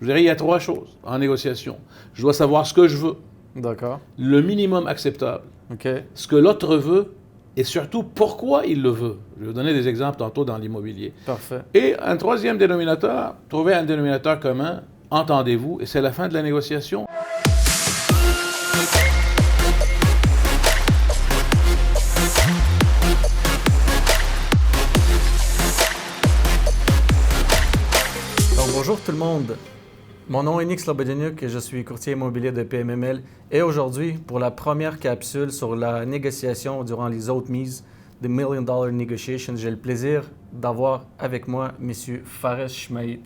Je dirais, il y a trois choses en négociation. Je dois savoir ce que je veux, D'accord. le minimum acceptable, OK. ce que l'autre veut et surtout pourquoi il le veut. Je vais vous donner des exemples tantôt dans l'immobilier. Parfait. Et un troisième dénominateur, trouver un dénominateur commun, entendez-vous, et c'est la fin de la négociation. Donc, bonjour tout le monde. Mon nom est Nick Slobodeniuk et je suis courtier immobilier de PMML. Et aujourd'hui, pour la première capsule sur la négociation durant les hautes mises, The $1 Million Negotiations, j'ai le plaisir d'avoir avec moi M. Fares Chmaït.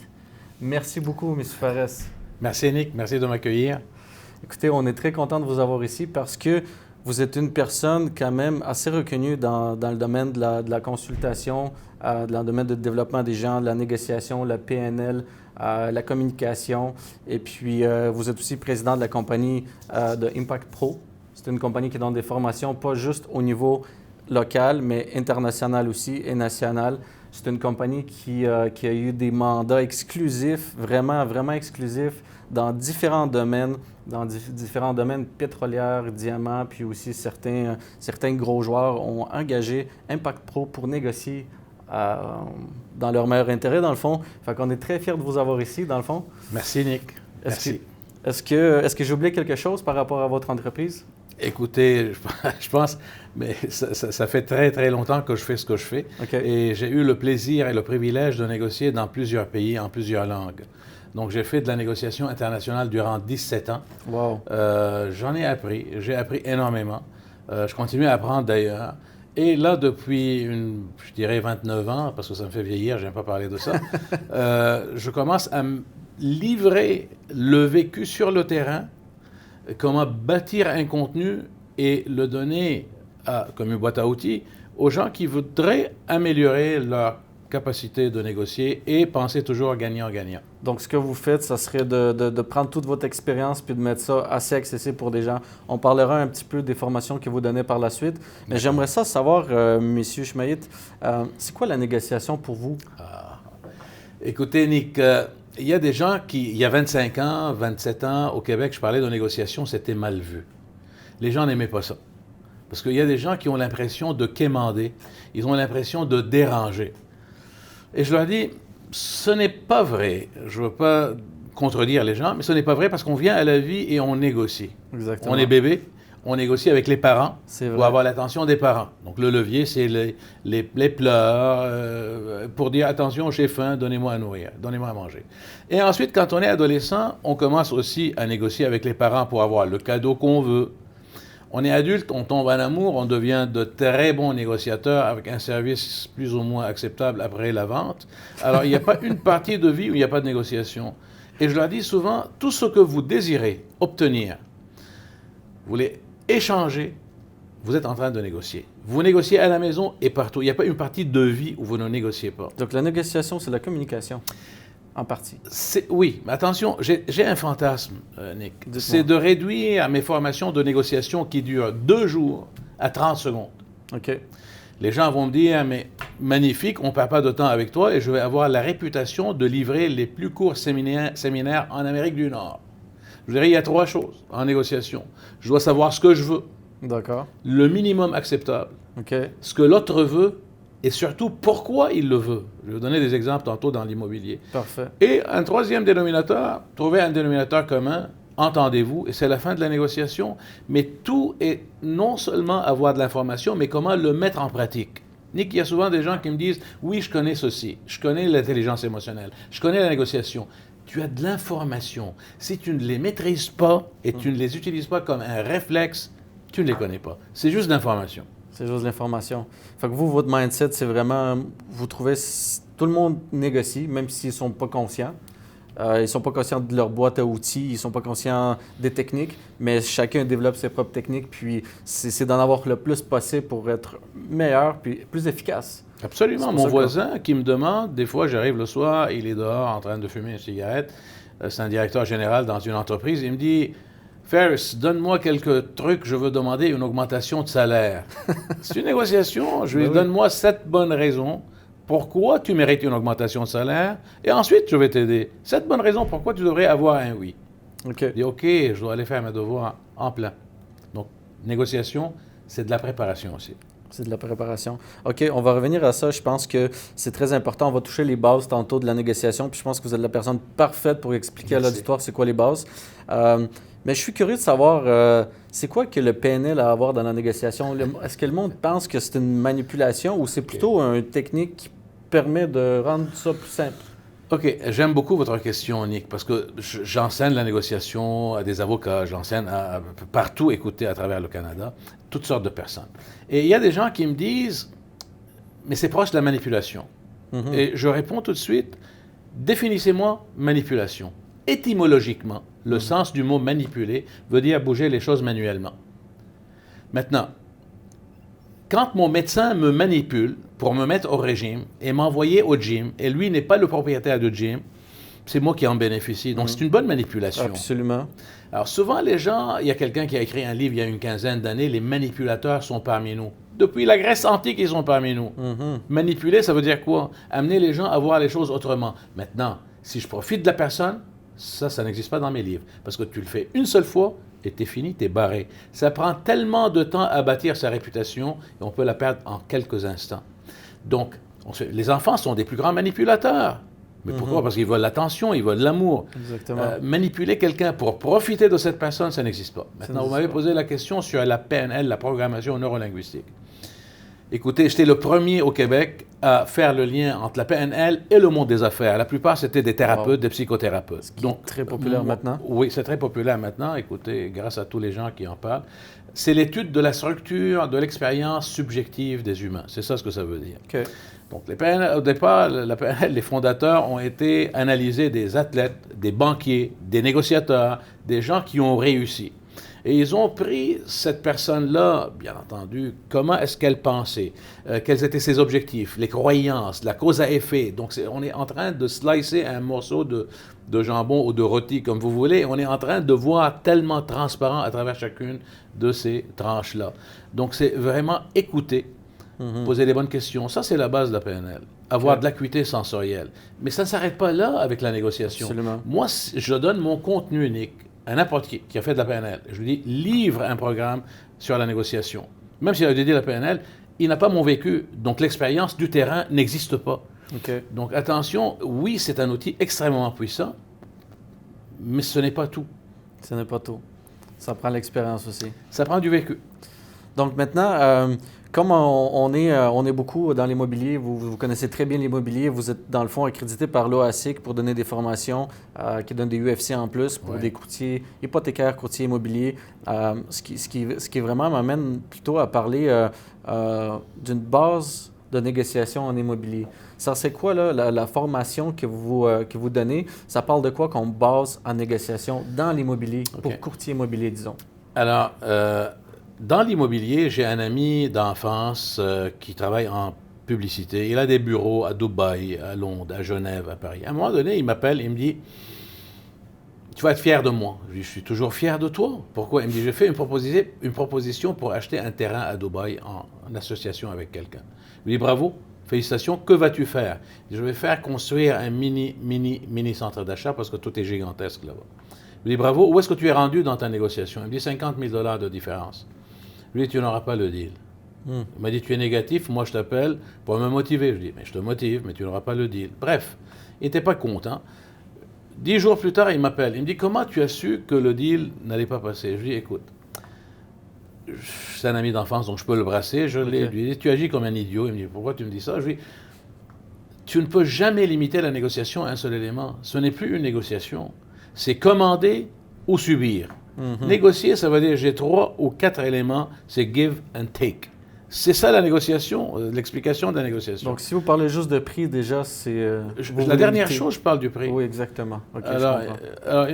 Merci beaucoup, M. Fares. Merci Nick, merci de m'accueillir. Écoutez, on est très content de vous avoir ici parce que vous êtes une personne quand même assez reconnue dans le domaine de la consultation, dans le domaine du développement des gens, de la négociation, la PNL, la communication. Et puis, vous êtes aussi président de la compagnie de Impact Pro. C'est une compagnie qui donne des formations pas juste au niveau local, mais international aussi et national. C'est une compagnie qui a eu des mandats exclusifs, vraiment, vraiment exclusifs, dans différents domaines, pétrolières, diamants, puis aussi certains gros joueurs ont engagé Impact Pro pour négocier dans leur meilleur intérêt, dans le fond. Fait qu'on est très fiers de vous avoir ici, dans le fond. Merci Nick. Merci. Est-ce que j'ai oublié quelque chose par rapport à votre entreprise? Écoutez, je pense, mais ça fait très, très longtemps que je fais ce que je fais. Okay. Et j'ai eu le plaisir et le privilège de négocier dans plusieurs pays, en plusieurs langues. Donc, j'ai fait de la négociation internationale durant 17 ans. Wow. J'en ai appris. J'ai appris énormément. Je continue à apprendre d'ailleurs. Et là, depuis, je dirais 29 ans, parce que ça me fait vieillir, je n'aime pas parler de ça, je commence à me livrer le vécu sur le terrain, comment bâtir un contenu et le donner comme une boîte à outils aux gens qui voudraient améliorer leur capacité de négocier et penser toujours gagnant-gagnant. Donc, ce que vous faites, ça serait de prendre toute votre expérience puis de mettre ça assez accessible pour des gens. On parlera un petit peu des formations que vous donnez par la suite. Mais j'aimerais ça savoir, M. Chmaït, c'est quoi la négociation pour vous? Écoutez, Nick, il y a des gens qui, il y a 25 ans, 27 ans, au Québec, je parlais de négociation, c'était mal vu. Les gens n'aimaient pas ça. Parce qu'il y a des gens qui ont l'impression de quémander, ils ont l'impression de déranger. Et je leur dis, ce n'est pas vrai. Je ne veux pas contredire les gens, mais ce n'est pas vrai parce qu'on vient à la vie et on négocie. Exactement. On est bébé, on négocie avec les parents pour vrai. avoir l'attention des parents. Donc le levier, c'est les pleurs, pour dire attention, j'ai faim, donnez-moi à nourrir, donnez-moi à manger. Et ensuite, quand on est adolescent, on commence aussi à négocier avec les parents pour avoir le cadeau qu'on veut. On est adulte, on tombe en amour, on devient de très bons négociateurs avec un service plus ou moins acceptable après la vente. Alors, il n'y a pas une partie de vie où il n'y a pas de négociation. Et je leur dis souvent, tout ce que vous désirez obtenir, vous voulez échanger, vous êtes en train de négocier. Vous négociez à la maison et partout. Il n'y a pas une partie de vie où vous ne négociez pas. Donc, la négociation, c'est la communication. En partie. Oui, mais attention, j'ai un fantasme, Nick. C'est de réduire mes formations de négociation qui durent 2 jours à 30 secondes. OK. Les gens vont me dire, mais magnifique, on ne perd pas de temps avec toi et je vais avoir la réputation de livrer les plus courts séminaires en Amérique du Nord. Je dirais, il y a 3 choses en négociation. Je dois savoir ce que je veux. D'accord. Le minimum acceptable. OK. Ce que l'autre veut. Et surtout, pourquoi il le veut. Je vais vous donner des exemples tantôt dans l'immobilier. Parfait. Et un troisième dénominateur, trouver un dénominateur commun, entendez-vous, et c'est la fin de la négociation. Mais tout est non seulement avoir de l'information, mais comment le mettre en pratique. Nick, il y a souvent des gens qui me disent, oui, je connais ceci, je connais l'intelligence émotionnelle, je connais la négociation. Tu as de l'information. Si tu ne les maîtrises pas et tu ne les utilises pas comme un réflexe, tu ne les connais pas. C'est juste l'information. C'est juste l'information. Fait que vous, votre mindset, c'est vraiment, vous trouvez, tout le monde négocie, même s'ils ne sont pas conscients. Ils ne sont pas conscients de leur boîte à outils, ils ne sont pas conscients des techniques, mais chacun développe ses propres techniques, puis c'est d'en avoir le plus possible pour être meilleur, puis plus efficace. Absolument. Mon voisin qui me demande, des fois, j'arrive le soir, il est dehors en train de fumer une cigarette, c'est un directeur général dans une entreprise, il me dit... Fares, donne-moi quelques trucs, je veux demander une augmentation de salaire. C'est une négociation. Je lui dis, donne-moi 7 bonnes raisons pourquoi tu mérites une augmentation de salaire, et ensuite je vais t'aider. Cette bonne raison pourquoi tu devrais avoir un oui. OK. Je dis, OK, je dois aller faire mes devoirs en plein. Donc, négociation, c'est de la préparation aussi. C'est de la préparation. OK, on va revenir à ça. Je pense que c'est très important. On va toucher les bases tantôt de la négociation. Puis je pense que vous êtes la personne parfaite pour expliquer à l'auditoire c'est quoi les bases. Mais je suis curieux de savoir, c'est quoi que le PNL a à voir dans la négociation? Est-ce que le monde pense que c'est une manipulation ou c'est plutôt une technique qui permet de rendre ça plus simple? OK, j'aime beaucoup votre question, Nick, parce que j'enseigne la négociation à des avocats, j'enseigne partout, écoutez, à travers le Canada, toutes sortes de personnes. Et il y a des gens qui me disent, mais c'est proche de la manipulation. Et je réponds tout de suite, définissez-moi manipulation. Étymologiquement, le sens du mot manipuler veut dire bouger les choses manuellement. Maintenant, quand mon médecin me manipule pour me mettre au régime et m'envoyer au gym, et lui n'est pas le propriétaire du gym, c'est moi qui en bénéficie. Donc, c'est une bonne manipulation. Absolument. Alors, souvent, les gens, il y a quelqu'un qui a écrit un livre il y a une quinzaine d'années, « Les manipulateurs sont parmi nous ». Depuis la Grèce antique, ils sont parmi nous. Manipuler, ça veut dire quoi? Amener les gens à voir les choses autrement. Maintenant, si je profite de la personne, ça n'existe pas dans mes livres. Parce que tu le fais une seule fois, et t'es fini, t'es barré. Ça prend tellement de temps à bâtir sa réputation et on peut la perdre en quelques instants. Donc, les enfants sont des plus grands manipulateurs. Mais pourquoi? Parce qu'ils veulent l'attention, ils veulent l'amour. Exactement. Manipuler quelqu'un pour profiter de cette personne, ça n'existe pas. Maintenant, vous m'avez posé la question sur la PNL, la programmation neurolinguistique. Écoutez, j'étais le premier au Québec à faire le lien entre la PNL et le monde des affaires. La plupart, c'était des thérapeutes, des psychothérapeutes. Donc, très populaire maintenant. Oui, c'est très populaire maintenant. Écoutez, grâce à tous les gens qui en parlent. C'est l'étude de la structure, de l'expérience subjective des humains. C'est ça ce que ça veut dire. OK. Donc, les PNL, au départ, la PNL, les fondateurs ont été analysés des athlètes, des banquiers, des négociateurs, des gens qui ont réussi. Et ils ont pris cette personne-là, bien entendu, comment est-ce qu'elle pensait, quels étaient ses objectifs, les croyances, la cause à effet. Donc, on est en train de slicer un morceau de jambon ou de rôti, comme vous voulez. On est en train de voir tellement transparent à travers chacune de ces tranches-là. Donc, c'est vraiment écouter, poser les bonnes questions. Ça, c'est la base de la PNL. Avoir de l'acuité sensorielle. Mais ça ne s'arrête pas là avec la négociation. Absolument. Moi, je donne mon contenu unique à n'importe qui a fait de la PNL. Je lui dis, livre un programme sur la négociation. Même s'il a dédié la PNL, il n'a pas mon vécu. Donc, l'expérience du terrain n'existe pas. Okay. Donc, attention, oui, c'est un outil extrêmement puissant, mais ce n'est pas tout. Ce n'est pas tout. Ça prend l'expérience aussi. Ça prend du vécu. Donc, maintenant, comme on est beaucoup dans l'immobilier, vous connaissez très bien l'immobilier, vous êtes dans le fond accrédité par l'OASIC pour donner des formations qui donnent des UFC en plus pour des courtiers hypothécaires, courtiers immobiliers, ce qui vraiment m'amène plutôt à parler d'une base de négociation en immobilier. Ça, c'est quoi là, la formation que vous donnez? Ça parle de quoi comme base en négociation dans l'immobilier, pour courtier immobilier, disons? Alors, dans l'immobilier, j'ai un ami d'enfance qui travaille en publicité. Il a des bureaux à Dubaï, à Londres, à Genève, à Paris. À un moment donné, il m'appelle, il me dit « Tu vas être fier de moi. » Je lui dis « Je suis toujours fier de toi. » Pourquoi? Il me dit « J'ai fait une proposition pour acheter un terrain à Dubaï en association avec quelqu'un. » Je lui dis « Bravo, félicitations. Que vas-tu faire? » Je vais faire construire un mini centre d'achat parce que tout est gigantesque là-bas. Je lui dis « Bravo, où est-ce que tu es rendu dans ta négociation? » Il me dit « 50 000 $ de différence. » Je lui dis « Tu n'auras pas le deal. » Il m'a dit « Tu es négatif, moi je t'appelle pour me motiver. » Je lui dis « Mais je te motive, mais tu n'auras pas le deal. » Bref, il n'était pas content. 10 jours plus tard, il m'appelle. Il me dit « Comment tu as su que le deal n'allait pas passer? » Je lui dis « Écoute, c'est un ami d'enfance, donc je peux le brasser. » Je lui dis « Tu agis comme un idiot. » Il me dit « Pourquoi tu me dis ça? » Je lui dis « Tu ne peux jamais limiter la négociation à un seul élément. Ce n'est plus une négociation. C'est commander ou subir. Négocier, ça veut dire j'ai 3 ou 4 éléments, c'est give and take. C'est ça la négociation, l'explication de la négociation. Donc, si vous parlez juste de prix, déjà, c'est... la dernière chose, je parle du prix. Oui, exactement. Okay, alors,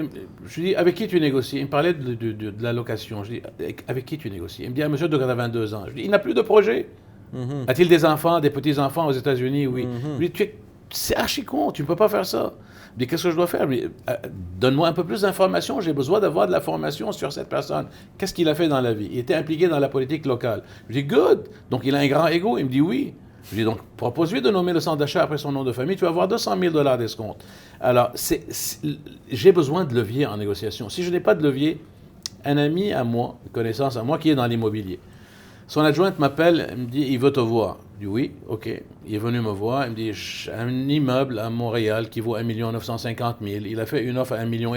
je lui dis, avec qui tu négocies? Il me parlait de la location. Je dis, avec qui tu négocies? Il me dit, un monsieur de 82 ans. Je lui dis, il n'a plus de projet. A-t-il des enfants, des petits-enfants aux États-Unis? Oui. Je lui dis, c'est archi con, tu ne peux pas faire ça. Je dis, qu'est-ce que je dois faire? Donne-moi un peu plus d'informations, j'ai besoin d'avoir de la formation sur cette personne. Qu'est-ce qu'il a fait dans la vie? Il était impliqué dans la politique locale. Je dis, good! Donc, il a un grand ego? Il me dit, oui. Je dis donc, propose-lui de nommer le centre d'achat après son nom de famille, tu vas avoir 200 000 $ d'escompte. Alors, j'ai besoin de levier en négociation. Si je n'ai pas de levier, un ami à moi, une connaissance à moi qui est dans l'immobilier, son adjointe m'appelle, elle me dit, il veut te voir. Je dis oui, OK. Il est venu me voir, il me dit, j'ai un immeuble à Montréal qui vaut 1 950 000. Il a fait une offre à 1,5 million.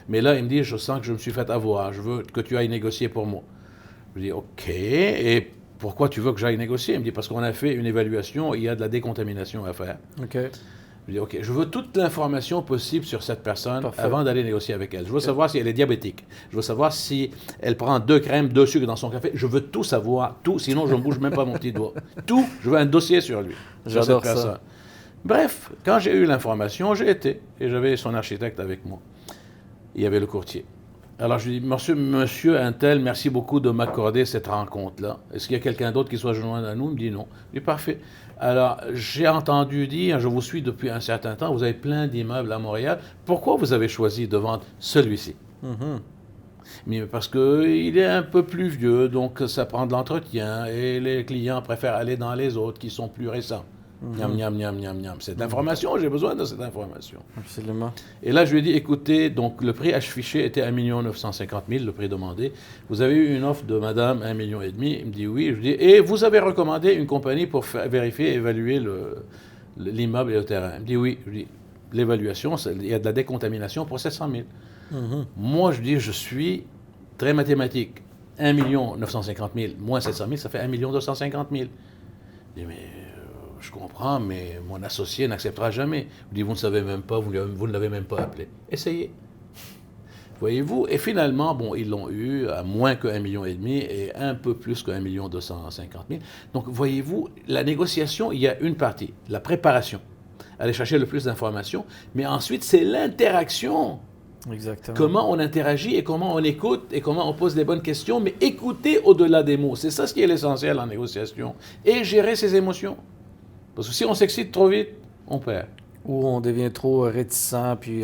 Mais là, il me dit, je sens que je me suis fait avoir, je veux que tu ailles négocier pour moi. Je dis, OK, et pourquoi tu veux que j'aille négocier? Il me dit, parce qu'on a fait une évaluation, il y a de la décontamination à faire. OK. Je dis, OK, je veux toute l'information possible sur cette personne Parfait. avant d'aller négocier avec elle. Je veux savoir si elle est diabétique. Je veux savoir si elle prend 2 crèmes, 2 sucres dans son café. Je veux tout savoir, tout, sinon je ne bouge même pas mon petit doigt. Tout, je veux un dossier sur lui, sur cette J'adore personne. ça. Bref, quand j'ai eu l'information, j'ai été, et j'avais son architecte avec moi. Il y avait le courtier. Alors je lui dis, monsieur Untel, merci beaucoup de m'accorder cette rencontre-là. Est-ce qu'il y a quelqu'un d'autre qui soit joint à nous? Il me dit non. Je dis, parfait. Alors, j'ai entendu dire, je vous suis depuis un certain temps, vous avez plein d'immeubles à Montréal. Pourquoi vous avez choisi de vendre celui-ci? Mais parce qu'il est un peu plus vieux, donc ça prend de l'entretien, et les clients préfèrent aller dans les autres qui sont plus récents. Miam, miam, miam, miam, miam. Cette information, j'ai besoin de cette information. Absolument. Et là, je lui ai dit, écoutez, donc le prix affiché était 1 950 000, le prix demandé. Vous avez eu une offre de madame 1,5 million. Il me dit oui. Je lui dis, et vous avez recommandé une compagnie pour vérifier, évaluer l'immeuble et le terrain. Il me dit oui. Je lui dis, l'évaluation, il y a de la décontamination pour 700 000. Moi, je dis, je suis très mathématique. 1 950 000 moins 700 000, ça fait 1 250 000. Je dis, mais je comprends, mais mon associé n'acceptera jamais. Je dis, vous ne savez même pas, vous ne l'avez même pas appelé. Essayez. Voyez-vous? Et finalement, bon, ils l'ont eu à moins que 1,5 million et un peu plus que 1 250 000. Donc, voyez-vous, la négociation, il y a une partie, la préparation, aller chercher le plus d'informations, mais ensuite, c'est l'interaction. Exactement. Comment on interagit et comment on écoute et comment on pose les bonnes questions, mais écouter au-delà des mots. C'est ça ce qui est l'essentiel en négociation. Et gérer ses émotions. Parce que si on s'excite trop vite, on perd. Ou on devient trop réticent, puis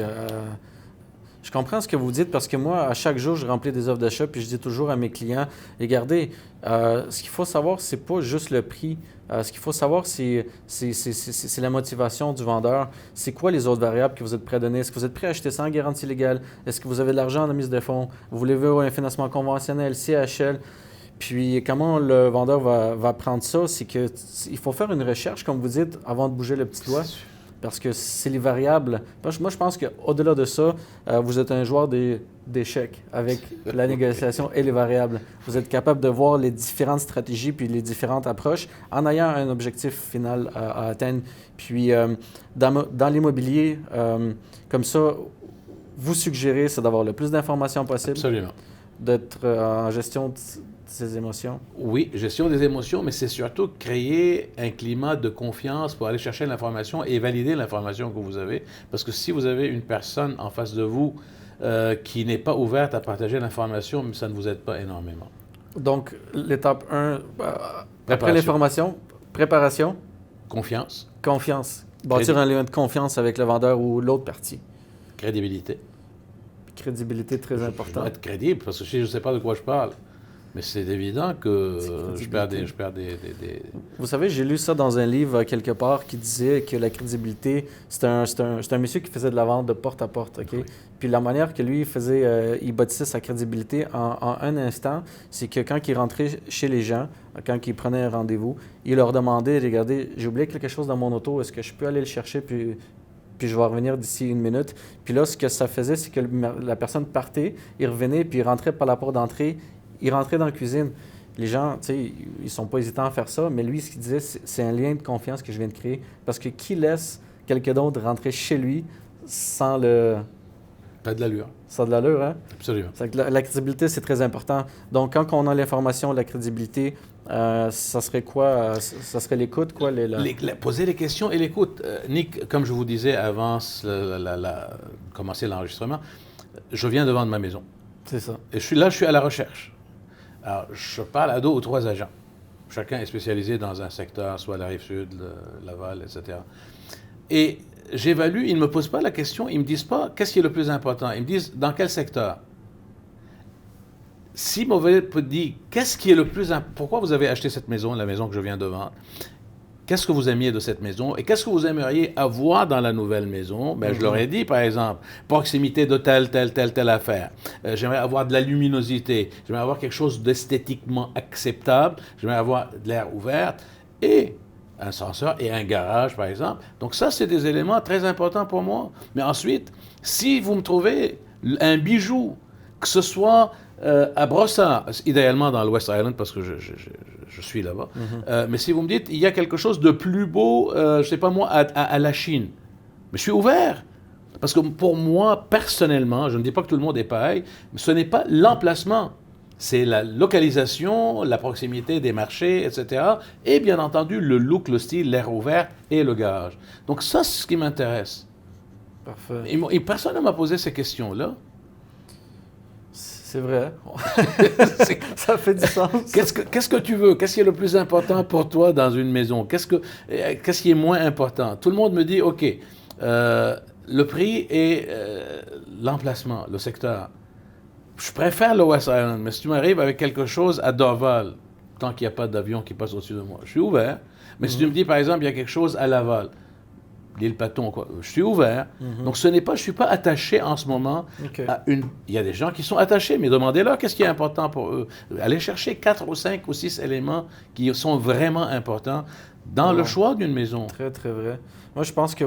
je comprends ce que vous dites parce que moi, à chaque jour, je remplis des offres d'achat, puis je dis toujours à mes clients, regardez, ce qu'il faut savoir, c'est pas juste le prix. Ce qu'il faut savoir, c'est la motivation du vendeur. C'est quoi les autres variables que vous êtes prêt à donner? Est-ce que vous êtes prêt à acheter sans garantie légale? Est-ce que vous avez de l'argent en mise de fonds? Vous voulez un financement conventionnel, CHL? Puis comment le vendeur va prendre ça, c'est qu'il faut faire une recherche, comme vous dites, avant de bouger le petit doigt, parce que c'est les variables. Moi, je pense qu'au-delà de ça, vous êtes un joueur d'échecs avec la négociation et les variables. Vous êtes capable de voir les différentes stratégies puis les différentes approches en ayant un objectif final à atteindre. Puis dans l'immobilier, comme ça, vous suggérez, c'est d'avoir le plus d'informations possible. Absolument. D'être en gestion de ses émotions. Oui, gestion des émotions, mais c'est surtout créer un climat de confiance pour aller chercher l'information et valider l'information que vous avez. Parce que si vous avez une personne en face de vous qui n'est pas ouverte à partager l'information, ça ne vous aide pas énormément. Donc, l'étape 1, après l'information, préparation. Confiance. Confiance. Bâtir un lien de confiance avec le vendeur ou l'autre partie. Crédibilité. Crédibilité très importante. Je dois être crédible parce que si je ne sais pas de quoi je parle. Mais c'est évident que je perds des... Vous savez, j'ai lu ça dans un livre quelque part qui disait que la crédibilité, c'est un monsieur qui faisait de la vente de porte à porte, OK? Oui. Puis la manière que lui faisait, il bâtissait sa crédibilité en un instant, c'est que quand il rentrait chez les gens, quand il prenait un rendez-vous, il leur demandait, regardez, j'ai oublié quelque chose dans mon auto, est-ce que je peux aller le chercher puis je vais revenir d'ici 1 minute. Puis là, ce que ça faisait, c'est que la personne partait, il revenait, puis il rentrait par la porte d'entrée, il rentrait dans la cuisine. Les gens, tu sais, ils ne sont pas hésitants à faire ça, mais lui, ce qu'il disait, c'est un lien de confiance que je viens de créer. Parce que qui laisse quelqu'un d'autre rentrer chez lui sans le... Pas de l'allure. Sans de l'allure, hein? Absolument. La crédibilité, c'est très important. Donc, quand on a l'information, la crédibilité, ça serait quoi? Ça serait l'écoute, quoi? Poser les questions et l'écoute. Nick, comme je vous disais avant commencer l'enregistrement, je viens de vendre ma maison. C'est ça. Et je suis à la recherche. Alors, je parle à 2 ou 3 agents. Chacun est spécialisé dans un secteur, soit la Rive-Sud, Laval, etc. Et j'évalue, ils ne me posent pas la question, ils ne me disent pas qu'est-ce qui est le plus important. Ils me disent dans quel secteur. Si mauvais dit qu'est-ce qui est le plus important, pourquoi vous avez acheté cette maison, la maison que je viens de vendre, qu'est-ce que vous aimiez de cette maison et qu'est-ce que vous aimeriez avoir dans la nouvelle maison? Ben, je leur ai dit, par exemple, proximité de telle affaire. J'aimerais avoir de la luminosité. J'aimerais avoir quelque chose d'esthétiquement acceptable. J'aimerais avoir de l'air ouvert et un ascenseur et un garage, par exemple. Donc ça, c'est des éléments très importants pour moi. Mais ensuite, si vous me trouvez un bijou, que ce soit à Brossard, idéalement dans le West Island, parce que je suis là-bas. Mais si vous me dites, il y a quelque chose de plus beau, je ne sais pas moi, à la Chine, mais je suis ouvert. Parce que pour moi, personnellement, je ne dis pas que tout le monde est pareil, mais ce n'est pas l'emplacement. C'est la localisation, la proximité des marchés, etc. Et bien entendu, le look, le style, l'air ouvert et le garage. Donc ça, c'est ce qui m'intéresse. Parfait. Et personne ne m'a posé ces questions-là. C'est vrai. Ça fait du sens. Qu'est-ce que tu veux? Qu'est-ce qui est le plus important pour toi dans une maison? Qu'est-ce qui est moins important? Tout le monde me dit, OK, le prix et l'emplacement, le secteur. Je préfère le West Island, mais si tu m'arrives avec quelque chose à Dorval, tant qu'il n'y a pas d'avion qui passe au-dessus de moi, je suis ouvert. Mais si tu me dis, par exemple, il y a quelque chose à Laval, l'île Paton, quoi, je suis ouvert. Donc, je ne suis pas attaché en ce moment à une... Il y a des gens qui sont attachés, mais demandez-leur qu'est-ce qui est important pour eux. Allez chercher 4 ou 5 ou 6 éléments qui sont vraiment importants dans le choix d'une maison. Très, très vrai. Moi, je pense que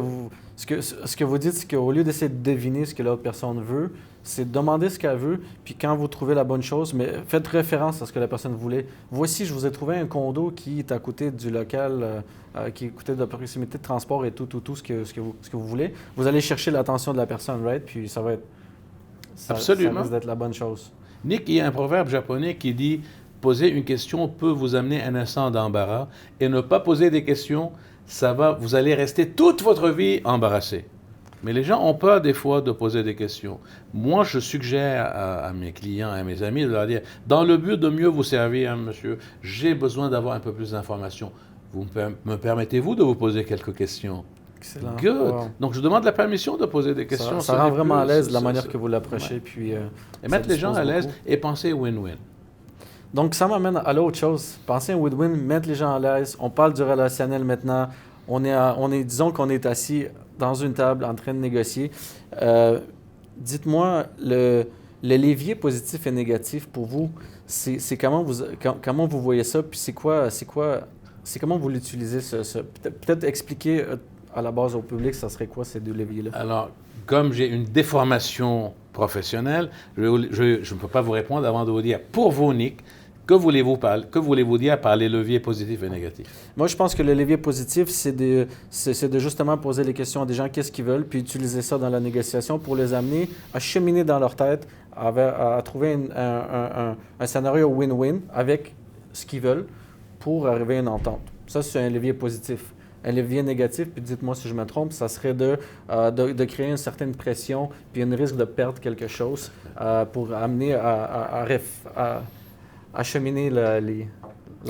ce que vous dites, c'est qu'au lieu d'essayer de deviner ce que l'autre personne veut, c'est demander ce qu'elle veut, puis quand vous trouvez la bonne chose, mais faites référence à ce que la personne voulait. Voici, je vous ai trouvé un condo qui est à côté du local, qui est à côté de la proximité de transport et tout ce que vous voulez. Vous allez chercher l'attention de la personne, right? Puis ça va être... Absolument. Ça risque d'être la bonne chose. Nick, il y a un proverbe japonais qui dit « Poser une question peut vous amener un instant d'embarras et ne pas poser des questions, vous allez rester toute votre vie embarrassé. » Mais les gens ont peur des fois de poser des questions. Moi, je suggère à mes clients, à mes amis de leur dire, dans le but de mieux vous servir, monsieur, j'ai besoin d'avoir un peu plus d'informations. Me permettez-vous de vous poser quelques questions? Excellent. Good. Wow. Donc, je demande la permission de poser des questions. Ça rend vraiment à l'aise la manière que vous l'approchez. Ouais. Puis, et mettre les gens à l'aise et penser win-win. Donc, ça m'amène à l'autre chose. Penser à win-win, mettre les gens à l'aise. On parle du relationnel maintenant. Disons qu'on est assis dans une table en train de négocier. Dites-moi, le levier positif et négatif pour vous, c'est comment vous voyez ça, puis c'est comment vous l'utilisez, peut-être expliquer à la base au public, ça serait quoi ces deux leviers-là? Alors, comme j'ai une déformation professionnelle, je ne peux pas vous répondre avant de vous dire, pour vous, Nick, que voulez-vous dire par les leviers positifs et négatifs? Moi, je pense que le levier positif, c'est de justement poser les questions à des gens, qu'est-ce qu'ils veulent, puis utiliser ça dans la négociation pour les amener à cheminer dans leur tête, à trouver un scénario win-win avec ce qu'ils veulent pour arriver à une entente. Ça, c'est un levier positif. Un levier négatif, puis dites-moi si je me trompe, ça serait de créer une certaine pression, puis un risque de perdre quelque chose pour amener à acheminer la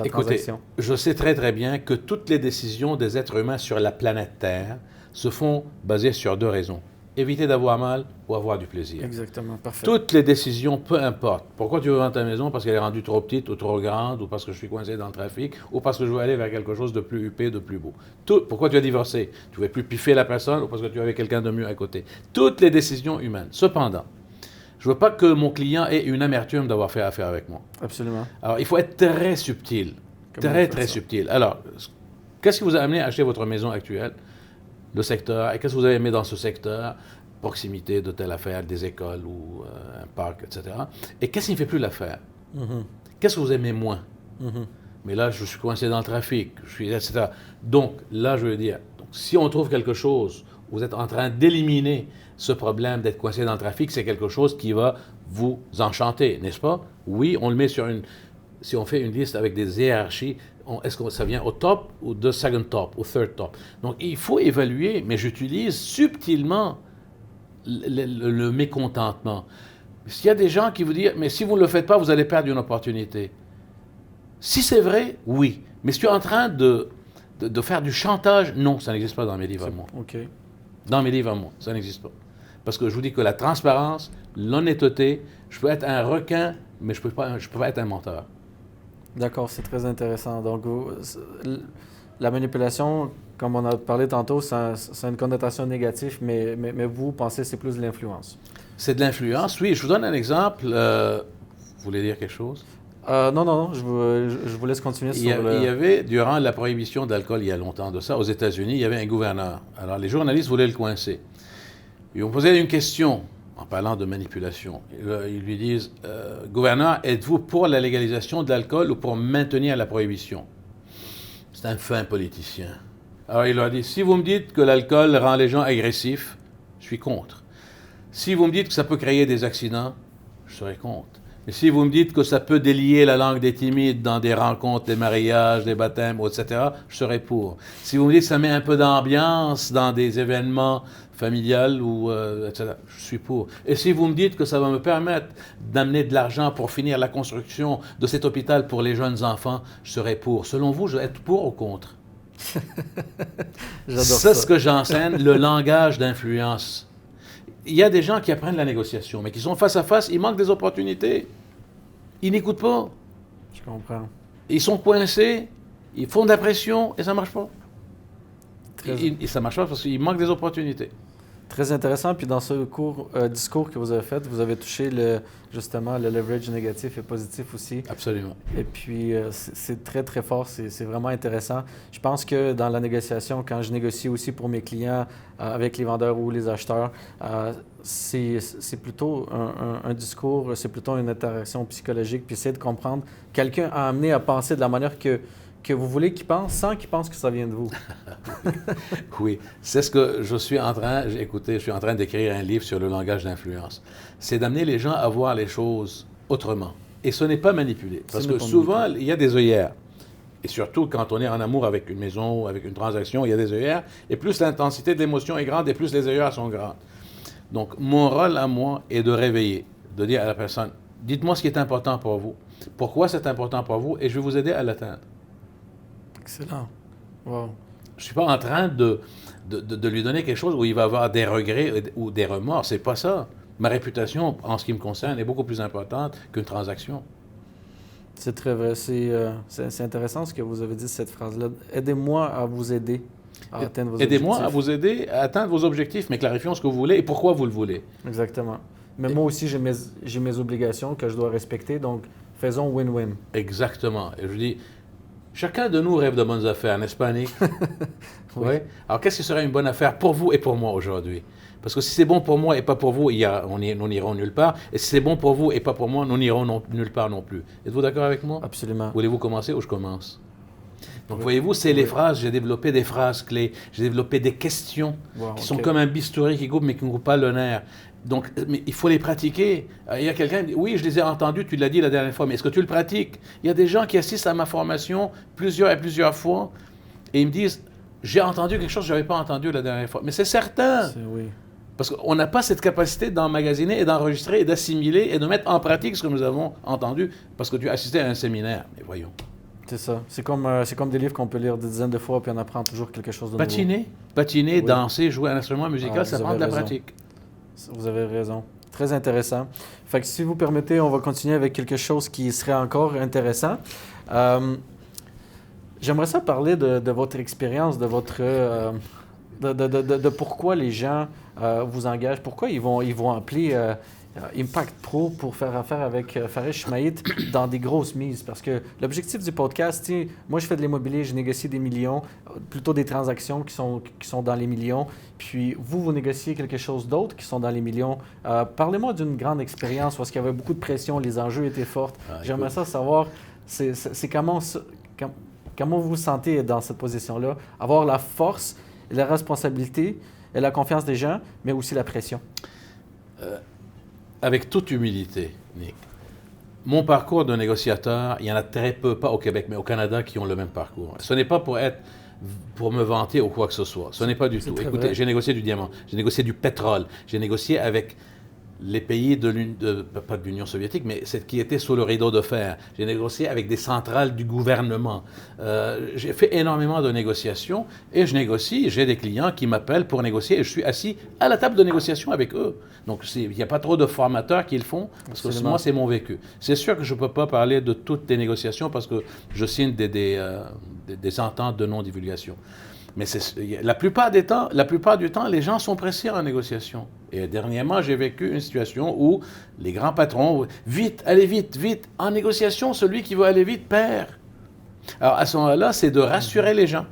transaction. Écoutez, je sais très très bien que toutes les décisions des êtres humains sur la planète Terre se font basées sur 2 raisons. Éviter d'avoir mal ou avoir du plaisir. Exactement, parfait. Toutes les décisions, peu importe. Pourquoi tu veux vendre ta maison? Parce qu'elle est rendue trop petite ou trop grande, ou parce que je suis coincé dans le trafic, ou parce que je veux aller vers quelque chose de plus huppé, de plus beau. Pourquoi tu as divorcé? Tu ne veux plus piffer la personne ou parce que tu avais quelqu'un de mieux à côté. Toutes les décisions humaines. Cependant, je ne veux pas que mon client ait une amertume d'avoir fait affaire avec moi. Absolument. Alors, il faut être très subtil. Très subtil. Alors, qu'est-ce qui vous a amené à acheter votre maison actuelle? Le secteur. Et qu'est-ce que vous avez aimé dans ce secteur? Proximité de telle affaire, des écoles ou un parc, etc. Et qu'est-ce qui ne fait plus l'affaire? Qu'est-ce que vous aimez moins? Mais là, je suis coincé dans le trafic, etc. Donc, là, je veux dire, si on trouve quelque chose, vous êtes en train d'éliminer ce problème d'être coincé dans le trafic, c'est quelque chose qui va vous enchanter, n'est-ce pas? Oui, on le met sur une... Si on fait une liste avec des hiérarchies, est-ce que ça vient au top ou de second top ou third top? Donc, il faut évaluer, mais j'utilise subtilement le mécontentement. S'il y a des gens qui vous disent, mais si vous ne le faites pas, vous allez perdre une opportunité. Si c'est vrai, oui. Mais si tu es en train de faire du chantage, non, ça n'existe pas dans mes livres à moi. Okay. Dans mes livres à moi, ça n'existe pas. Parce que je vous dis que la transparence, l'honnêteté, je peux être un requin, mais je peux pas être un menteur. D'accord, c'est très intéressant. Donc, la manipulation, comme on a parlé tantôt, ça a une connotation négative, mais vous pensez que c'est plus de l'influence? C'est de l'influence, oui. Je vous donne un exemple. Vous voulez dire quelque chose? Non, je vous laisse continuer Il y avait, durant la prohibition d'alcool, il y a longtemps de ça, aux États-Unis, il y avait un gouverneur. Alors, les journalistes voulaient le coincer. Ils ont posé une question en parlant de manipulation. Ils lui disent, gouverneur, êtes-vous pour la légalisation de l'alcool ou pour maintenir la prohibition? C'est un fin politicien. Alors, il leur dit, si vous me dites que l'alcool rend les gens agressifs, je suis contre. Si vous me dites que ça peut créer des accidents, je serai contre. Mais si vous me dites que ça peut délier la langue des timides dans des rencontres, des mariages, des baptêmes, etc., je serai pour. Si vous me dites que ça met un peu d'ambiance dans des événements familiales, etc., je suis pour. Et si vous me dites que ça va me permettre d'amener de l'argent pour finir la construction de cet hôpital pour les jeunes enfants, je serai pour. Selon vous, je vais être pour ou contre? J'adore C'est ça. ce que j'enseigne, le langage d'influence. Il y a des gens qui apprennent la négociation, mais qui sont face à face, ils manquent des opportunités. Ils n'écoutent pas. Je comprends. Ils sont coincés, ils font de la pression et ça ne marche pas. Et ça ne marche pas parce qu'il manque des opportunités. Très intéressant. Puis dans ce discours que vous avez fait, vous avez touché justement le leverage négatif et positif aussi. Absolument. Et puis c'est très, très fort. C'est vraiment intéressant. Je pense que dans la négociation, quand je négocie aussi pour mes clients avec les vendeurs ou les acheteurs, c'est plutôt un discours, c'est plutôt une interaction psychologique, puis essayer de comprendre. Quelqu'un a amené à penser de la manière que vous voulez qu'il pense sans qu'il pense que ça vient de vous. Oui, c'est ce que je suis en train, écoutez, je suis en train d'écrire un livre sur le langage d'influence. C'est d'amener les gens à voir les choses autrement. Et ce n'est pas manipuler. Parce que souvent, il y a des œillères. Et surtout, quand on est en amour avec une maison, avec une transaction, il y a des œillères. Et plus l'intensité de l'émotion est grande, et plus les œillères sont grandes. Donc, mon rôle à moi est de réveiller, de dire à la personne, dites-moi ce qui est important pour vous. Pourquoi c'est important pour vous, et je vais vous aider à l'atteindre. Excellent. Wow. Je ne suis pas en train de lui donner quelque chose où il va avoir des regrets ou des remords. C'est pas ça. Ma réputation, en ce qui me concerne, est beaucoup plus importante qu'une transaction. C'est très vrai. C'est intéressant ce que vous avez dit, cette phrase-là. Aidez-moi à vous aider à atteindre vos objectifs. Aidez-moi à vous aider à atteindre vos objectifs, mais clarifions ce que vous voulez et pourquoi vous le voulez. Exactement. Mais moi aussi, j'ai mes obligations que je dois respecter, donc faisons win-win. Exactement. Et je dis, chacun de nous rêve de bonnes affaires, n'est-ce pas, Nick? Oui. Alors, qu'est-ce qui serait une bonne affaire pour vous et pour moi aujourd'hui? Parce que si c'est bon pour moi et pas pour vous, nous n'irons nulle part. Et si c'est bon pour vous et pas pour moi, nous n'irons nulle part non plus. Êtes-vous d'accord avec moi? Absolument. Voulez-vous commencer ou je commence? Donc, voyez-vous, c'est les phrases. J'ai développé des phrases clés. J'ai développé des questions qui sont comme un bistouri qui coupe, mais qui ne coupe pas le nerf. Donc, mais il faut les pratiquer. Il y a quelqu'un qui dit, oui, je les ai entendus, tu l'as dit la dernière fois, mais est-ce que tu le pratiques? Il y a des gens qui assistent à ma formation plusieurs et plusieurs fois et ils me disent, j'ai entendu quelque chose que je n'avais pas entendu la dernière fois. Mais c'est certain. Oui. Parce qu'on n'a pas cette capacité d'emmagasiner et d'enregistrer et d'assimiler et de mettre en pratique ce que nous avons entendu parce que tu as assisté à un séminaire. Mais voyons. C'est ça. C'est comme des livres qu'on peut lire des dizaines de fois puis on apprend toujours quelque chose de nouveau. Patiner, danser, jouer un instrument musical, ça prend de la pratique. Vous avez raison. Très intéressant. Fait que si vous permettez, on va continuer avec quelque chose qui serait encore intéressant. J'aimerais ça parler de votre expérience, de votre de pourquoi les gens vous engagent, pourquoi ils vont appeler Impact Pro pour faire affaire avec Fares Shmaït dans des grosses mises. Parce que l'objectif du podcast, moi je fais de l'immobilier, je négocie des millions, plutôt des transactions qui sont dans les millions. Puis vous négociez quelque chose d'autre qui sont dans les millions. Parlez-moi d'une grande expérience parce qu'il y avait beaucoup de pression, les enjeux étaient forts. J'aimerais ça savoir, c'est comment vous vous sentez dans cette position-là? Avoir la force, et la responsabilité et la confiance des gens, mais aussi la pression. Avec toute humilité, Nick, mon parcours de négociateur, il y en a très peu, pas au Québec, mais au Canada, qui ont le même parcours. Ce n'est pas pour me vanter ou quoi que ce soit. Ce n'est pas du tout. Écoutez, j'ai négocié du diamant, j'ai négocié du pétrole, j'ai négocié avec les pays pas de l'Union soviétique, mais qui étaient sous le rideau de fer. J'ai négocié avec des centrales du gouvernement. J'ai fait énormément de négociations et je négocie. J'ai des clients qui m'appellent pour négocier et je suis assis à la table de négociation avec eux. Donc, il n'y a pas trop de formateurs qui le font parce que moi, c'est mon vécu. C'est sûr que je ne peux pas parler de toutes les négociations parce que je signe des ententes de non-divulgation. Mais la plupart du temps, les gens sont pressés en négociation. Et dernièrement, j'ai vécu une situation où les grands patrons, vite, allez vite, vite. En négociation, celui qui veut aller vite perd. Alors, à ce moment-là, c'est de rassurer les gens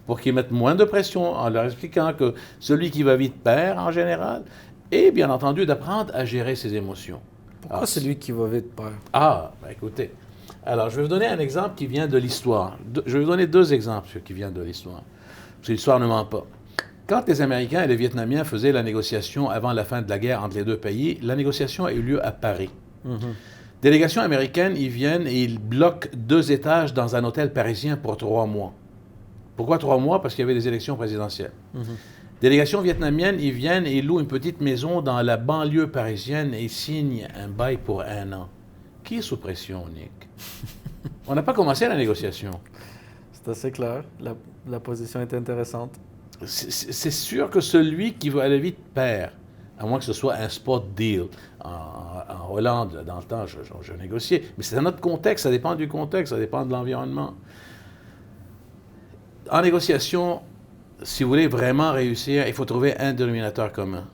pour qu'ils mettent moins de pression en leur expliquant que celui qui va vite perd en général. Et bien entendu, d'apprendre à gérer ses émotions. Pourquoi celui qui va vite perd? Écoutez. Alors, je vais vous donner un exemple qui vient de l'histoire. Je vais vous donner 2 exemples qui viennent de l'histoire. Parce que l'histoire ne ment pas. Quand les Américains et les Vietnamiens faisaient la négociation avant la fin de la guerre entre les 2 pays, la négociation a eu lieu à Paris. Délégation américaine, ils viennent et ils bloquent 2 étages dans un hôtel parisien pour 3 mois. Pourquoi 3 mois? Parce qu'il y avait des élections présidentielles. Délégation vietnamienne, ils viennent et ils louent une petite maison dans la banlieue parisienne et ils signent un bail pour 1 an. Qui est sous pression, Nick? On n'a pas commencé la négociation. C'est assez clair. La position est intéressante. C'est sûr que celui qui veut aller vite perd, à moins que ce soit un spot deal. En Hollande, dans le temps, je négociais. Mais c'est un autre contexte, ça dépend du contexte, ça dépend de l'environnement. En négociation, si vous voulez vraiment réussir, il faut trouver un dénominateur commun.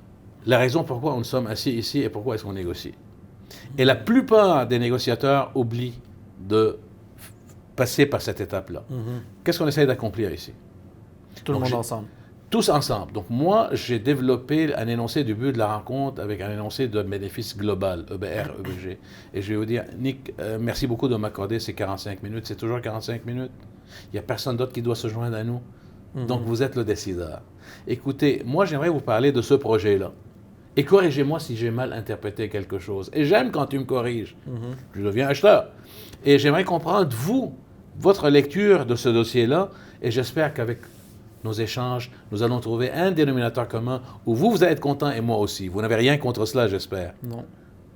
La raison pourquoi nous sommes assis ici et pourquoi est-ce qu'on négocie. Et la plupart des négociateurs oublient de passer par cette étape-là. Qu'est-ce qu'on essaie d'accomplir ici? Tout le monde ensemble. Tous ensemble. Donc moi, j'ai développé un énoncé du but de la rencontre avec un énoncé de bénéfice global, EBR, EBG. Et je vais vous dire, Nick, merci beaucoup de m'accorder ces 45 minutes. C'est toujours 45 minutes. Il n'y a personne d'autre qui doit se joindre à nous. Donc vous êtes le décideur. Écoutez, moi, j'aimerais vous parler de ce projet-là. Et corrigez-moi si j'ai mal interprété quelque chose. Et j'aime quand tu me corriges. Je deviens acheteur. Et j'aimerais comprendre, vous, votre lecture de ce dossier-là. Et j'espère qu'avec nos échanges, nous allons trouver un dénominateur commun où vous allez être content et moi aussi. Vous n'avez rien contre cela, j'espère. Non.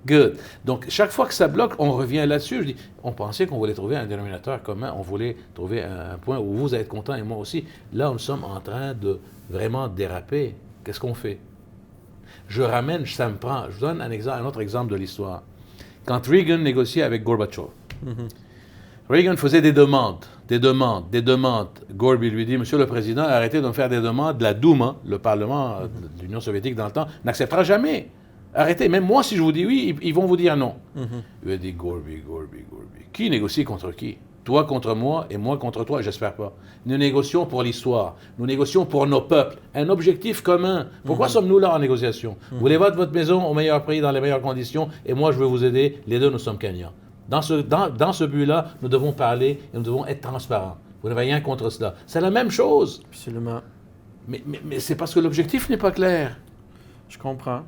Good. Donc, chaque fois que ça bloque, on revient là-dessus. Je dis, on pensait qu'on voulait trouver un dénominateur commun. On voulait trouver un point où vous allez être content et moi aussi. Là, nous sommes en train de vraiment déraper. Qu'est-ce qu'on fait? Je ramène, ça me prend. Je vous donne un autre exemple de l'histoire. Quand Reagan négociait avec Gorbatchev, Reagan faisait des demandes. Gorby lui dit, Monsieur le Président, arrêtez de me faire des demandes. La Douma, le Parlement de l'Union soviétique dans le temps, n'acceptera jamais. Arrêtez. Même moi, si je vous dis oui, ils vont vous dire non. Il a dit, Gorby. Qui négocie contre qui? Toi contre moi et moi contre toi, j'espère pas. Nous négocions pour l'histoire. Nous négocions pour nos peuples. Un objectif commun. Pourquoi sommes-nous là en négociation? Vous voulez votre maison au meilleur prix, dans les meilleures conditions, et moi, je veux vous aider. Les deux, nous sommes gagnants. Dans ce but-là, nous devons parler et nous devons être transparents. Vous n'avez rien contre cela. C'est la même chose. Absolument. Mais c'est parce que l'objectif n'est pas clair. Je comprends.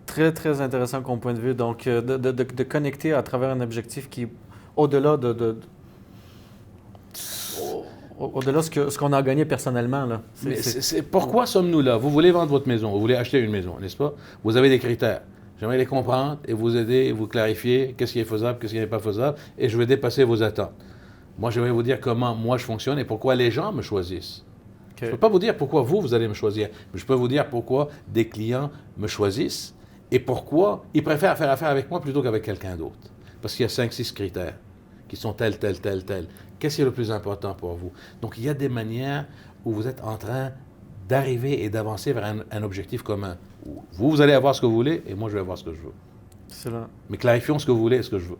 Très, très intéressant comme point de vue. Donc, de connecter à travers un objectif qui est au-delà au-delà de ce qu'on a gagné personnellement. Là. Pourquoi sommes-nous là? Vous voulez vendre votre maison, vous voulez acheter une maison, n'est-ce pas? Vous avez des critères. J'aimerais les comprendre et vous aider et vous clarifier qu'est-ce qui est faisable, qu'est-ce qui n'est pas faisable, et je vais dépasser vos attentes. Moi, j'aimerais vous dire comment moi je fonctionne et pourquoi les gens me choisissent. Je ne peux pas vous dire pourquoi vous allez me choisir, mais je peux vous dire pourquoi des clients me choisissent et pourquoi ils préfèrent faire affaire avec moi plutôt qu'avec quelqu'un d'autre. Parce qu'il y a 5-6 critères qui sont tels. Qu'est-ce qui est le plus important pour vous? Donc, il y a des manières où vous êtes en train d'arriver et d'avancer vers un objectif commun. Vous allez avoir ce que vous voulez et moi, je vais avoir ce que je veux. Excellent. Mais clarifions ce que vous voulez et ce que je veux.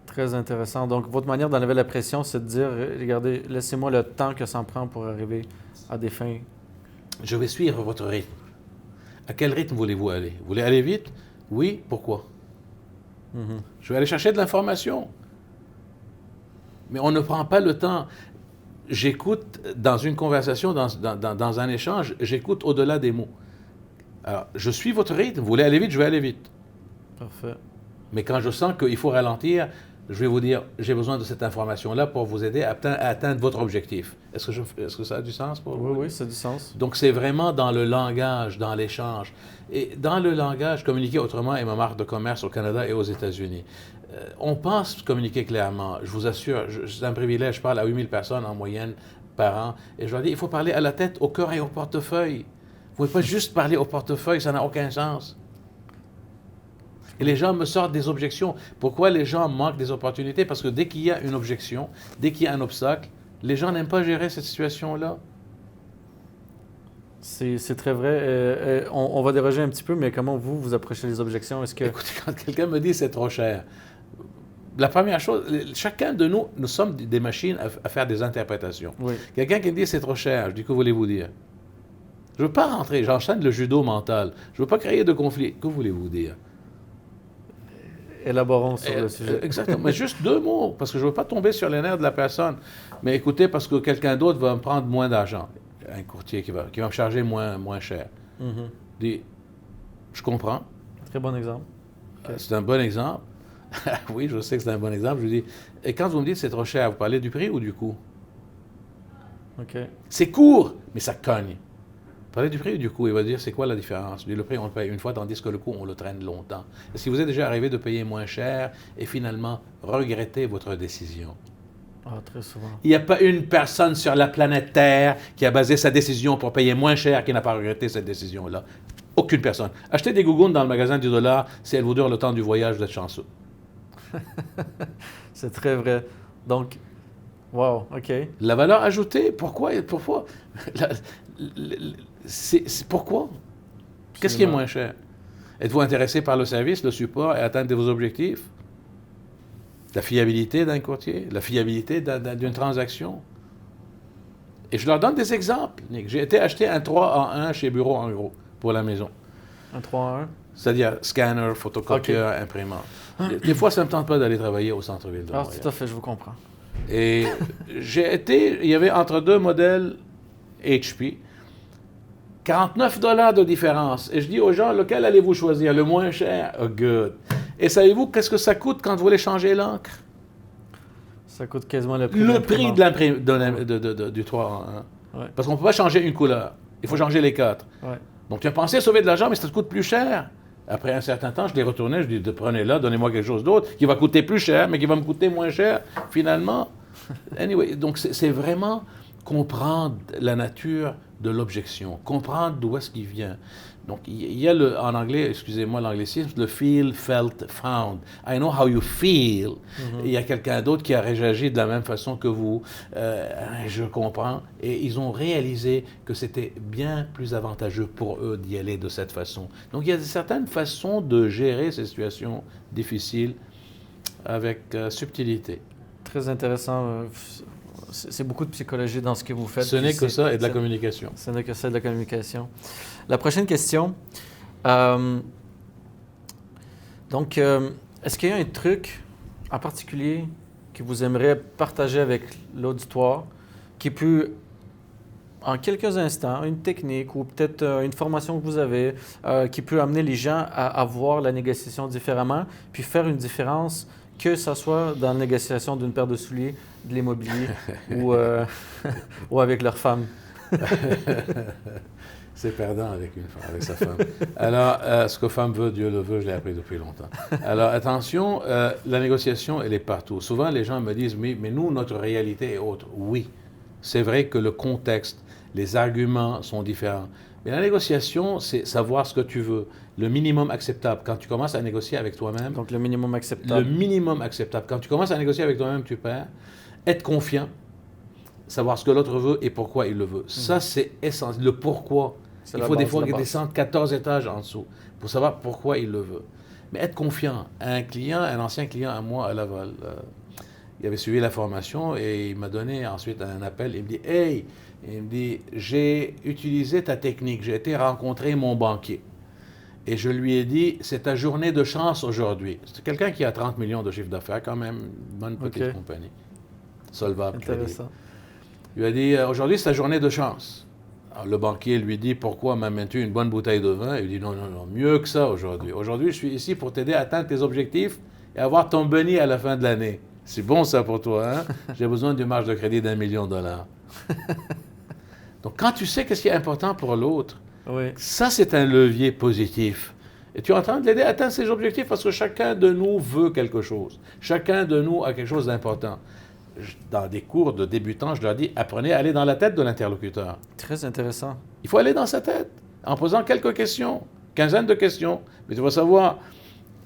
Très intéressant. Donc, votre manière d'enlever la pression, c'est de dire, regardez, laissez-moi le temps que ça me prend pour arriver à des fins. Je vais suivre votre rythme. À quel rythme voulez-vous aller? Vous voulez aller vite? Oui. Pourquoi? Je vais aller chercher de l'information. Mais on ne prend pas le temps. J'écoute dans une conversation, dans un échange, j'écoute au-delà des mots. Alors, je suis votre rythme. Vous voulez aller vite, je vais aller vite. Parfait. Mais quand je sens qu'il faut ralentir, je vais vous dire, j'ai besoin de cette information-là pour vous aider à atteindre votre objectif. Est-ce que ça a du sens pour vous? Oui, ça a du sens. Donc, c'est vraiment dans le langage, dans l'échange. Et dans le langage, communiquer autrement est ma marque de commerce au Canada et aux États-Unis. On pense communiquer clairement. Je vous assure, c'est un privilège. Je parle à 8000 personnes en moyenne par an. Et je leur dis, il faut parler à la tête, au cœur et au portefeuille. Vous ne pouvez pas juste parler au portefeuille, ça n'a aucun sens. Et les gens me sortent des objections. Pourquoi les gens manquent des opportunités? Parce que dès qu'il y a une objection, dès qu'il y a un obstacle, les gens n'aiment pas gérer cette situation-là. C'est très vrai. On va déroger un petit peu, mais comment vous approchez les objections? Est-ce que... Écoutez, quand quelqu'un me dit c'est trop cher, la première chose, chacun de nous, nous sommes des machines à faire des interprétations. Oui. Quelqu'un qui me dit c'est trop cher, je dis que voulez-vous dire? Je ne veux pas rentrer, j'enchaîne le judo mental. Je ne veux pas créer de conflit. Que voulez-vous dire? Élaborons sur le sujet. Exactement, mais juste 2 mots, parce que je ne veux pas tomber sur les nerfs de la personne. Mais écoutez, parce que quelqu'un d'autre va me prendre moins d'argent. Un courtier qui va me charger moins cher. Mhm. Je dis, je comprends. Très bon exemple. Okay. C'est un bon exemple. Oui, je sais que c'est un bon exemple. Je lui dis, et quand vous me dites c'est trop cher, vous parlez du prix ou du coût? OK. C'est court, mais ça cogne. Vous parlez du prix ou du coût? Il va dire, c'est quoi la différence? Le prix, on le paye une fois, tandis que le coût, on le traîne longtemps. Est-ce qu'il vous est déjà arrivé de payer moins cher et finalement regretter votre décision? Ah, très souvent. Il n'y a pas une personne sur la planète Terre qui a basé sa décision pour payer moins cher qui n'a pas regretté cette décision-là. Aucune personne. Achetez des gougounes dans le magasin du $, si elles vous durent le temps du voyage, vous êtes chanceux. C'est très vrai. Donc, wow, OK. La valeur ajoutée, pourquoi? Pourquoi? Qu'est-ce qui est moins cher? Êtes-vous intéressé par le service, le support et atteindre vos objectifs? La fiabilité d'un courtier, la fiabilité d'une transaction. Et je leur donne des exemples, Nick. J'ai été acheter un 3 en 1 chez Bureau en gros pour la maison. Un 3 en 1? C'est-à-dire scanner, photocopieur, imprimante. Des fois, ça ne me tente pas d'aller travailler au centre-ville de Montréal. Tout à fait, je vous comprends. Et il y avait entre 2 modèles HP, 49 $ de différence. Et je dis aux gens, lequel allez-vous choisir? Le moins cher? Oh, good. Et savez-vous qu'est-ce que ça coûte quand vous voulez changer l'encre? Ça coûte quasiment le prix du 3 en 1. Ouais. Parce qu'on ne peut pas changer une couleur. Il faut changer les 4. Ouais. Donc, tu as pensé sauver de l'argent, mais ça te coûte plus cher. Après un certain temps, je les retournais, je dis, prenez-la, donnez-moi quelque chose d'autre qui va coûter plus cher, mais qui va me coûter moins cher, finalement. Anyway, donc c'est vraiment comprendre la nature de l'objection, comprendre d'où est-ce qu'il vient. Donc, il y a en anglais, excusez-moi l'anglicisme, le feel, felt, found. I know how you feel. Mm-hmm. Il y a quelqu'un d'autre qui a réagi de la même façon que vous. Je comprends. Et ils ont réalisé que c'était bien plus avantageux pour eux d'y aller de cette façon. Donc, il y a certaines façons de gérer ces situations difficiles avec subtilité. Très intéressant. C'est beaucoup de psychologie dans ce que vous faites. Ce n'est que ça et de la communication. Ce n'est que ça et de la communication. La prochaine question. Est-ce qu'il y a un truc en particulier que vous aimeriez partager avec l'auditoire qui peut, en quelques instants, une technique ou peut-être une formation que vous avez qui peut amener les gens à voir la négociation différemment puis faire une différence, que ce soit dans la négociation d'une paire de souliers, de l'immobilier ou avec leur femme? C'est perdant avec sa femme. Alors, ce que femme veut, Dieu le veut, je l'ai appris depuis longtemps. Alors, attention, la négociation, elle est partout. Souvent, les gens me disent, mais nous, notre réalité est autre. Oui, c'est vrai que le contexte, les arguments sont différents. Mais la négociation, c'est savoir ce que tu veux. Le minimum acceptable. Quand tu commences à négocier avec toi-même... Donc, le minimum acceptable. Le minimum acceptable. Quand tu commences à négocier avec toi-même, tu perds. Être confiant. Savoir ce que l'autre veut et pourquoi il le veut. Ça, c'est essentiel. Le pourquoi. Il faut des fois descendre 14 étages en dessous pour savoir pourquoi il le veut. Mais être confiant. Un ancien client à moi à Laval, il avait suivi la formation et il m'a donné ensuite un appel. Il me dit, « Hey! » Il me dit, « J'ai utilisé ta technique. J'ai été rencontrer mon banquier. » Et je lui ai dit, « C'est ta journée de chance aujourd'hui. » C'est quelqu'un qui a 30 millions de chiffre d'affaires, quand même, une bonne petite compagnie. Solvable. Intéressant. Il lui a dit, « Aujourd'hui, c'est ta journée de chance. » Alors, le banquier lui dit, « Pourquoi m'amènes-tu une bonne bouteille de vin? » Il lui dit, « Non, mieux que ça aujourd'hui. Aujourd'hui, je suis ici pour t'aider à atteindre tes objectifs et avoir ton boni à la fin de l'année. » C'est bon ça pour toi, hein? J'ai besoin d'une marge de crédit d'1 million de dollars. Donc, quand tu sais qu'est-ce qui est important pour l'autre, Oui. ça, c'est un levier positif. Et tu es en train de l'aider à atteindre ses objectifs parce que chacun de nous veut quelque chose. Chacun de nous a quelque chose d'important. Dans des cours de débutants, je leur dis, apprenez à aller dans la tête de l'interlocuteur. Très intéressant. Il faut aller dans sa tête en posant quelques questions, quinzaine de questions. Mais tu vas savoir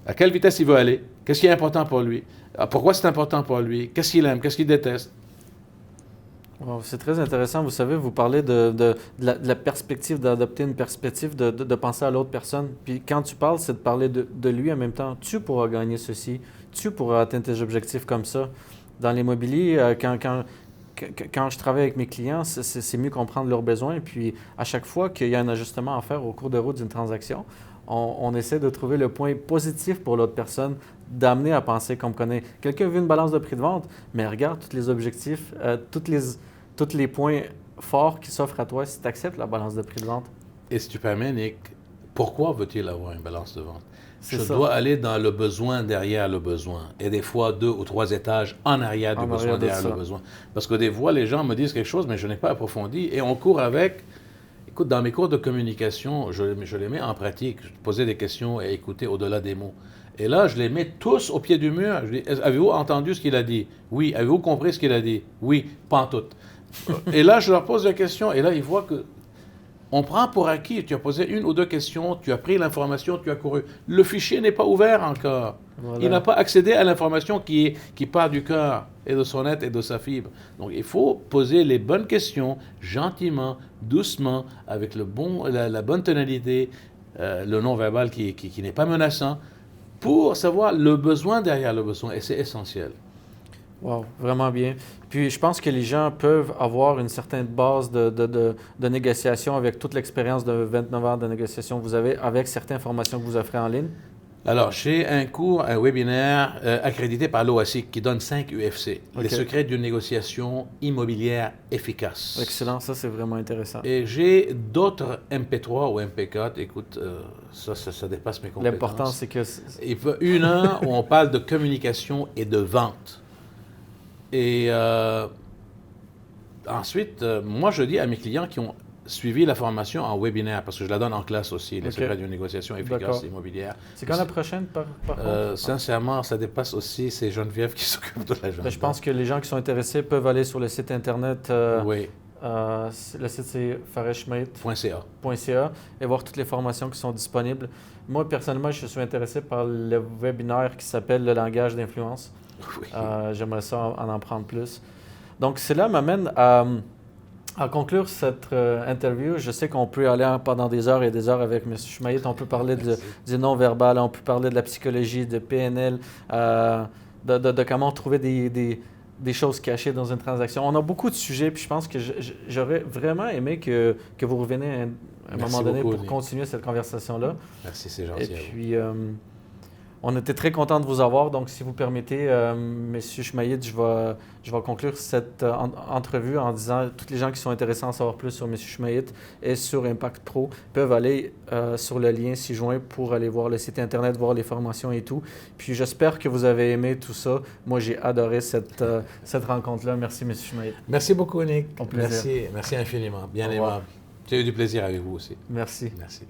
à quelle vitesse il veut aller, qu'est-ce qui est important pour lui, pourquoi c'est important pour lui, qu'est-ce qu'il aime, qu'est-ce qu'il déteste. Wow, c'est très intéressant. Vous savez, vous parlez de la perspective, d'adopter une perspective, de penser à l'autre personne. Puis quand tu parles, c'est de parler de lui en même temps. Tu pourras gagner ceci. Tu pourras atteindre tes objectifs comme ça. Dans l'immobilier, quand je travaille avec mes clients, c'est mieux comprendre leurs besoins. Puis à chaque fois qu'il y a un ajustement à faire au cours de route d'une transaction, on essaie de trouver le point positif pour l'autre personne, d'amener à penser qu'on connaît. Quelqu'un veut une balance de prix de vente, mais regarde tous les objectifs, tous les points forts qui s'offrent à toi si tu acceptes la balance de prix de vente. Et si tu permets, Nick, pourquoi veut-il avoir une balance de vente? C'est Je ça. dois aller dans le besoin derrière le besoin. Et des fois, 2 ou 3 étages en arrière du besoin derrière le besoin. Parce que des fois, les gens me disent quelque chose, mais je n'ai pas approfondi. Et on court avec. Écoute, dans mes cours de communication, je les mets en pratique. Je posais des questions et écouter au-delà des mots. Et là, je les mets tous au pied du mur. Je dis, avez-vous entendu ce qu'il a dit? Oui. Avez-vous compris ce qu'il a dit? Oui. Pas en tout. Et là, je leur pose la question. Et là, ils voient que on prend pour acquis. Tu as posé 1 ou 2 questions, tu as pris l'information, tu as couru. Le fichier n'est pas ouvert encore. Voilà. Il n'a pas accédé à l'information qui part du cœur et de son être et de sa fibre. Donc, il faut poser les bonnes questions, gentiment, doucement, avec la bonne tonalité, le non-verbal qui n'est pas menaçant, pour savoir le besoin derrière le besoin. Et c'est essentiel. Wow, vraiment bien. Puis je pense que les gens peuvent avoir une certaine base de négociation avec toute l'expérience de 29 ans de négociation que vous avez, avec certaines formations que vous offrez en ligne. Alors, j'ai un webinaire accrédité par l'OASIC qui donne 5 UFC, OK. Les secrets d'une négociation immobilière efficace. Excellent, ça c'est vraiment intéressant. Et j'ai d'autres MP3 ou MP4, écoute, ça dépasse mes compétences. L'important c'est que... Il faut 1 heure où on parle de communication et de vente. Et ensuite, moi je dis à mes clients qui ont suivi la formation en webinaire, parce que je la donne en classe aussi, les OK. secrets d'une négociation efficace D'accord. immobilière. C'est quand la prochaine par contre? Sincèrement, ça dépasse aussi, c'est Geneviève qui s'occupe de l'agenda. Ben, je pense que les gens qui sont intéressés peuvent aller sur le site internet. Oui, Le site c'est fareshmate.ca .ca. et voir toutes les formations qui sont disponibles. Moi personnellement, je suis intéressé par le webinaire qui s'appelle le langage d'influence. Oui. J'aimerais ça en prendre plus. Donc, cela m'amène à conclure cette interview. Je sais qu'on peut aller pendant des heures et des heures avec M. Schmeid. On peut parler du non-verbal, on peut parler de la psychologie, de PNL, de comment trouver des choses cachées dans une transaction. On a beaucoup de sujets, puis je pense que j'aurais vraiment aimé que vous reveniez à un moment donné pour continuer cette conversation-là. Merci, c'est gentil. Et puis, on était très content de vous avoir. Donc, si vous permettez, M. Schmeid, je vais conclure cette entrevue en disant toutes les gens qui sont intéressés à en savoir plus sur M. Schmeid et sur Impact Pro peuvent aller sur le lien ci-joint pour aller voir le site Internet, voir les formations et tout. Puis, j'espère que vous avez aimé tout ça. Moi, j'ai adoré cette rencontre-là. Merci, M. Schmeid. Merci beaucoup, Nick. Au plaisir. Merci infiniment. Bien aimable. J'ai eu du plaisir avec vous aussi. Merci. Merci.